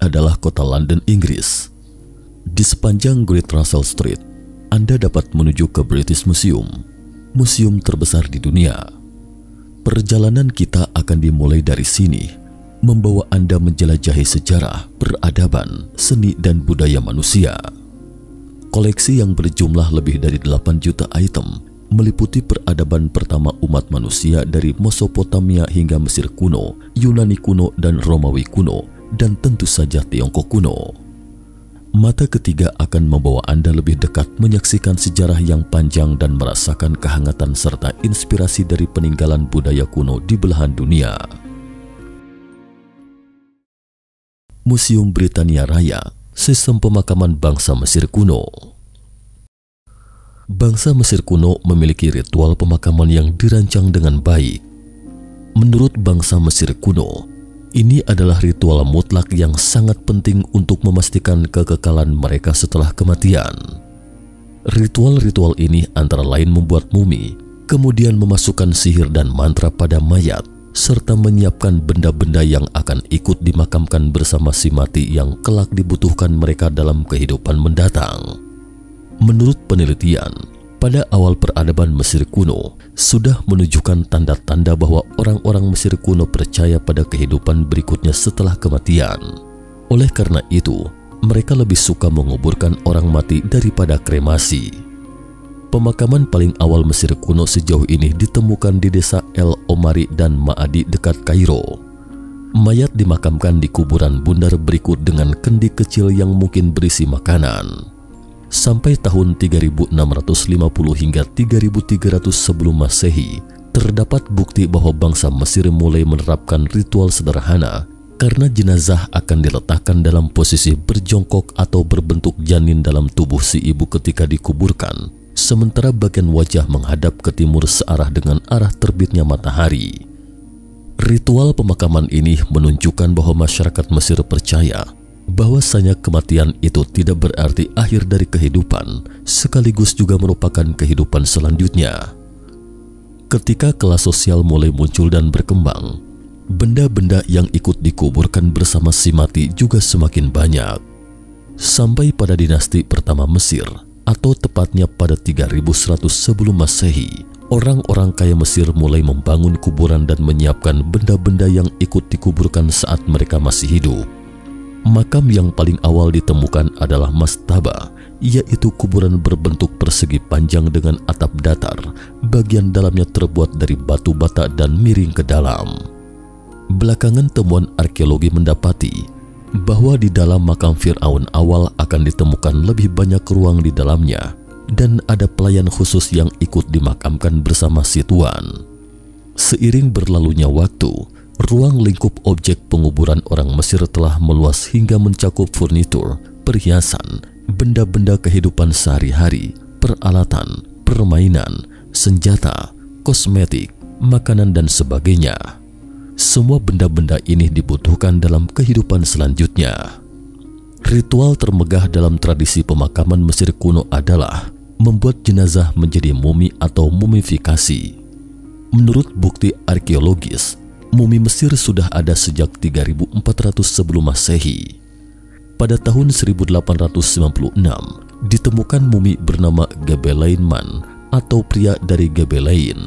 adalah kota London, Inggris. Di sepanjang Great Russell Street, Anda dapat menuju ke British Museum, museum terbesar di dunia. Perjalanan kita akan dimulai dari sini, membawa Anda menjelajahi sejarah, peradaban, seni, dan budaya manusia. Koleksi yang berjumlah lebih dari 8 juta item meliputi peradaban pertama umat manusia dari Mesopotamia hingga Mesir kuno, Yunani kuno, dan Romawi kuno, dan tentu saja Tiongkok kuno. Mata ketiga akan membawa Anda lebih dekat menyaksikan sejarah yang panjang dan merasakan kehangatan serta inspirasi dari peninggalan budaya kuno di belahan dunia. Museum Britania Raya, sistem pemakaman bangsa Mesir kuno. Bangsa Mesir kuno memiliki ritual pemakaman yang dirancang dengan baik. Menurut bangsa Mesir kuno, ini adalah ritual mutlak yang sangat penting untuk memastikan kekekalan mereka setelah kematian. Ritual-ritual ini antara lain membuat mumi, kemudian memasukkan sihir dan mantra pada mayat, serta menyiapkan benda-benda yang akan ikut dimakamkan bersama si mati yang kelak dibutuhkan mereka dalam kehidupan mendatang. Menurut penelitian, pada awal peradaban Mesir kuno sudah menunjukkan tanda-tanda bahwa orang-orang Mesir kuno percaya pada kehidupan berikutnya setelah kematian. Oleh karena itu, mereka lebih suka menguburkan orang mati daripada kremasi. Pemakaman paling awal Mesir kuno sejauh ini ditemukan di desa El Omari dan Ma'adi dekat Kairo. Mayat dimakamkan di kuburan bundar berikut dengan kendi kecil yang mungkin berisi makanan. Sampai tahun 3650 hingga 3300 sebelum Masehi, terdapat bukti bahwa bangsa Mesir mulai menerapkan ritual sederhana karena jenazah akan diletakkan dalam posisi berjongkok atau berbentuk janin dalam tubuh si ibu ketika dikuburkan, sementara bagian wajah menghadap ke timur searah dengan arah terbitnya matahari. Ritual pemakaman ini menunjukkan bahwa masyarakat Mesir percaya bahwasanya kematian itu tidak berarti akhir dari kehidupan, sekaligus juga merupakan kehidupan selanjutnya. Ketika kelas sosial mulai muncul dan berkembang, benda-benda yang ikut dikuburkan bersama si mati juga semakin banyak. Sampai pada dinasti pertama Mesir, atau tepatnya pada 3100 sebelum Masehi, orang-orang kaya Mesir mulai membangun kuburan dan menyiapkan benda-benda yang ikut dikuburkan saat mereka masih hidup. Makam yang paling awal ditemukan adalah mastaba, yaitu kuburan berbentuk persegi panjang dengan atap datar, bagian dalamnya terbuat dari batu bata dan miring ke dalam. Belakangan temuan arkeologi mendapati bahwa di dalam makam Fir'aun awal akan ditemukan lebih banyak ruang di dalamnya, dan ada pelayan khusus yang ikut dimakamkan bersama si tuan. Seiring berlalunya waktu, ruang lingkup objek penguburan orang Mesir telah meluas hingga mencakup furnitur, perhiasan, benda-benda kehidupan sehari-hari, peralatan, permainan, senjata, kosmetik, makanan, dan sebagainya. Semua benda-benda ini dibutuhkan dalam kehidupan selanjutnya. Ritual termegah dalam tradisi pemakaman Mesir kuno adalah membuat jenazah menjadi mumi atau mumifikasi. Menurut bukti arkeologis, mumi Mesir sudah ada sejak 3400 sebelum Masehi. Pada tahun 1896, ditemukan mumi bernama Gebelein Man atau pria dari Gebelein.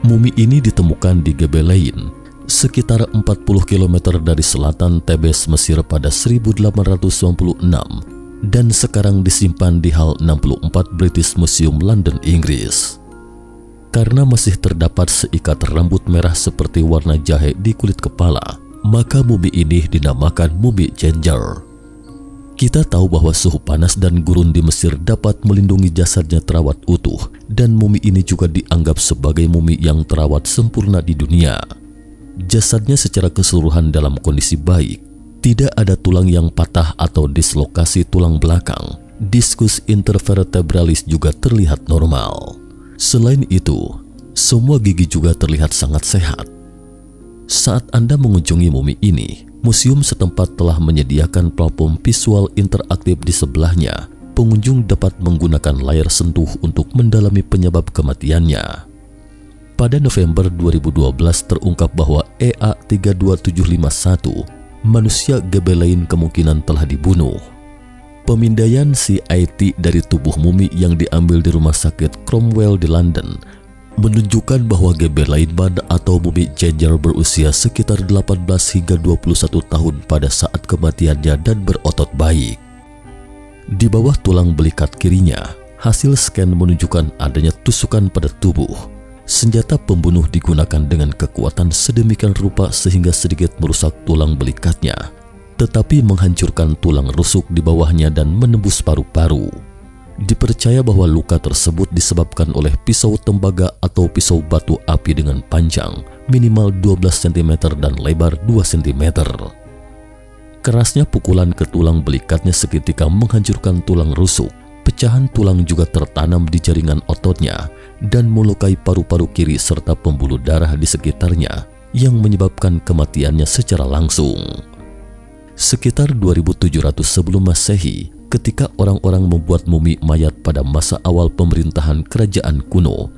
Mumi ini ditemukan di Gebelein, sekitar 40 km dari selatan Tebes, Mesir pada 1896 dan sekarang disimpan di Hal 64 British Museum, London, Inggris. Karena masih terdapat seikat rambut merah seperti warna jahe di kulit kepala, maka mumi ini dinamakan mumi ginger. Kita tahu bahwa suhu panas dan gurun di Mesir dapat melindungi jasadnya terawat utuh, dan mumi ini juga dianggap sebagai mumi yang terawat sempurna di dunia. Jasadnya secara keseluruhan dalam kondisi baik, tidak ada tulang yang patah atau dislokasi tulang belakang. Diskus intervertebralis juga terlihat normal. Selain itu, semua gigi juga terlihat sangat sehat. Saat Anda mengunjungi mumi ini, museum setempat telah menyediakan platform visual interaktif di sebelahnya. Pengunjung dapat menggunakan layar sentuh untuk mendalami penyebab kematiannya. Pada November 2012 terungkap bahwa EA32751 manusia gebel lain kemungkinan telah dibunuh. Pemindaian CT dari tubuh mumi yang diambil di rumah sakit Cromwell di London menunjukkan bahwa gebel lain atau mumi Ginger berusia sekitar 18 hingga 21 tahun pada saat kematiannya dan berotot baik. Di bawah tulang belikat kirinya, hasil scan menunjukkan adanya tusukan pada tubuh. Senjata pembunuh digunakan dengan kekuatan sedemikian rupa sehingga sedikit merusak tulang belikatnya, tetapi menghancurkan tulang rusuk di bawahnya dan menembus paru-paru. Dipercaya bahwa luka tersebut disebabkan oleh pisau tembaga atau pisau batu api dengan panjang minimal 12 cm dan lebar 2 cm. Kerasnya pukulan ke tulang belikatnya seketika menghancurkan tulang rusuk. Pecahan tulang juga tertanam di jaringan ototnya dan melukai paru-paru kiri serta pembuluh darah di sekitarnya yang menyebabkan kematiannya secara langsung. Sekitar 2700 sebelum Masehi, ketika orang-orang membuat mumi mayat pada masa awal pemerintahan kerajaan kuno,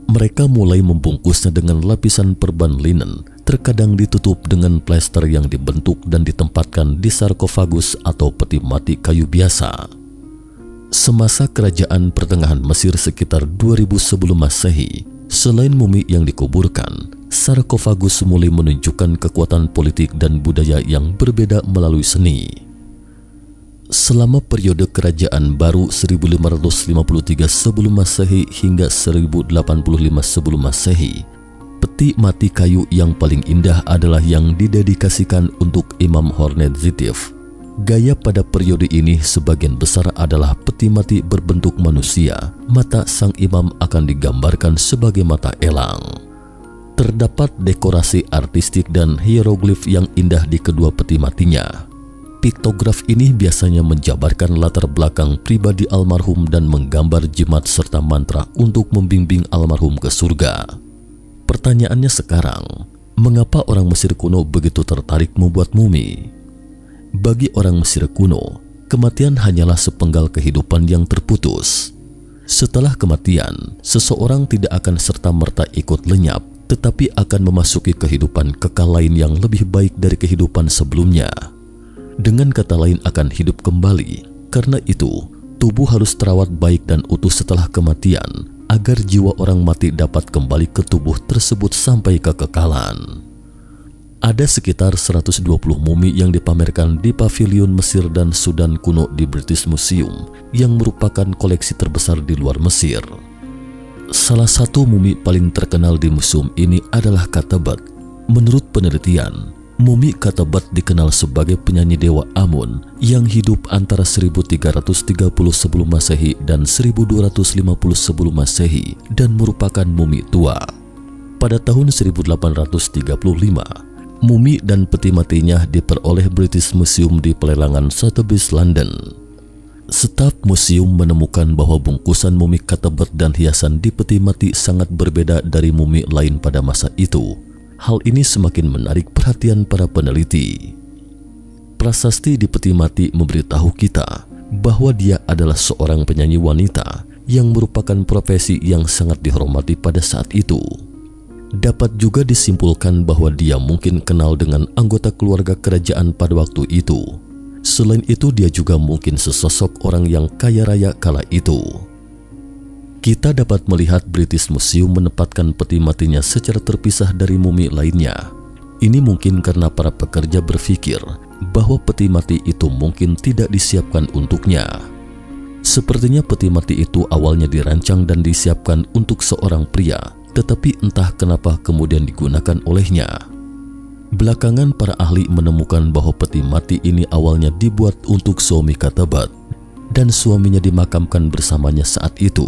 mereka mulai membungkusnya dengan lapisan perban linen, terkadang ditutup dengan plester yang dibentuk dan ditempatkan di sarkofagus atau peti mati kayu biasa. Semasa kerajaan pertengahan Mesir sekitar 2000 sebelum Masehi, selain mumi yang dikuburkan, sarkofagus mulai menunjukkan kekuatan politik dan budaya yang berbeda melalui seni. Selama periode kerajaan baru 1553 sebelum Masehi hingga 1085 sebelum Masehi, peti mati kayu yang paling indah adalah yang didedikasikan untuk Imam Hornet Zitif. Gaya pada periode ini sebagian besar adalah peti mati berbentuk manusia. Mata sang imam akan digambarkan sebagai mata elang. Terdapat dekorasi artistik dan hieroglif yang indah di kedua peti matinya. Piktograf ini biasanya menjabarkan latar belakang pribadi almarhum dan menggambar jimat serta mantra untuk membimbing almarhum ke surga. Pertanyaannya sekarang, mengapa orang Mesir kuno begitu tertarik membuat mumi? Bagi orang Mesir kuno, kematian hanyalah sepenggal kehidupan yang terputus. Setelah kematian, seseorang tidak akan serta-merta ikut lenyap, tetapi akan memasuki kehidupan kekal lain yang lebih baik dari kehidupan sebelumnya. Dengan kata lain, akan hidup kembali. Karena itu, tubuh harus terawat baik dan utuh setelah kematian, agar jiwa orang mati dapat kembali ke tubuh tersebut sampai kekekalan. Ada sekitar 120 mumi yang dipamerkan di pavilion Mesir dan Sudan kuno di British Museum, yang merupakan koleksi terbesar di luar Mesir. Salah satu mumi paling terkenal di museum ini adalah Katabat. Menurut penelitian, mumi Katabat dikenal sebagai penyanyi dewa Amun yang hidup antara 1330 sebelum Masehi dan 1250 sebelum Masehi dan merupakan mumi tua. Pada tahun 1835, mumi dan peti matinya diperoleh British Museum di pelelangan Sotheby's, London. Staf museum menemukan bahwa bungkusan mumi Katabat dan hiasan di peti mati sangat berbeda dari mumi lain pada masa itu. Hal ini semakin menarik perhatian para peneliti. Prasasti di peti mati memberitahu kita bahwa dia adalah seorang penyanyi wanita yang merupakan profesi yang sangat dihormati pada saat itu. Dapat juga disimpulkan bahwa dia mungkin kenal dengan anggota keluarga kerajaan pada waktu itu. Selain itu, dia juga mungkin sesosok orang yang kaya raya kala itu. Kita dapat melihat British Museum menempatkan peti matinya secara terpisah dari mumi lainnya. Ini mungkin karena para pekerja berpikir bahwa peti mati itu mungkin tidak disiapkan untuknya. Sepertinya peti mati itu awalnya dirancang dan disiapkan untuk seorang pria, tetapi entah kenapa kemudian digunakan olehnya. Belakangan para ahli menemukan bahwa peti mati ini awalnya dibuat untuk suami Katabat dan suaminya dimakamkan bersamanya saat itu.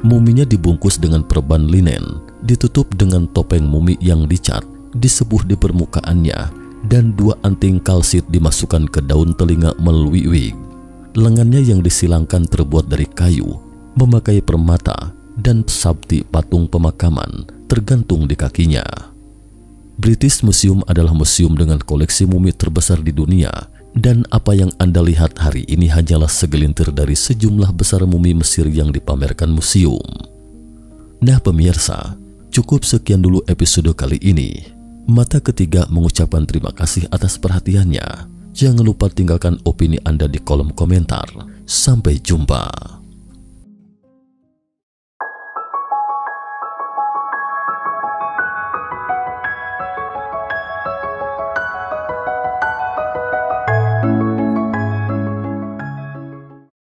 Muminya dibungkus dengan perban linen, ditutup dengan topeng mumi yang dicat, disebuh di permukaannya, dan 2 anting kalsit dimasukkan ke daun telinga melalui wig. Lengannya yang disilangkan terbuat dari kayu, memakai permata, dan sabti patung pemakaman tergantung di kakinya. British Museum adalah museum dengan koleksi mumi terbesar di dunia, dan apa yang Anda lihat hari ini hanyalah segelintir dari sejumlah besar mumi Mesir yang dipamerkan museum. Nah pemirsa, cukup sekian dulu episode kali ini. Mata ketiga mengucapkan terima kasih atas perhatiannya. Jangan lupa tinggalkan opini Anda di kolom komentar. Sampai jumpa.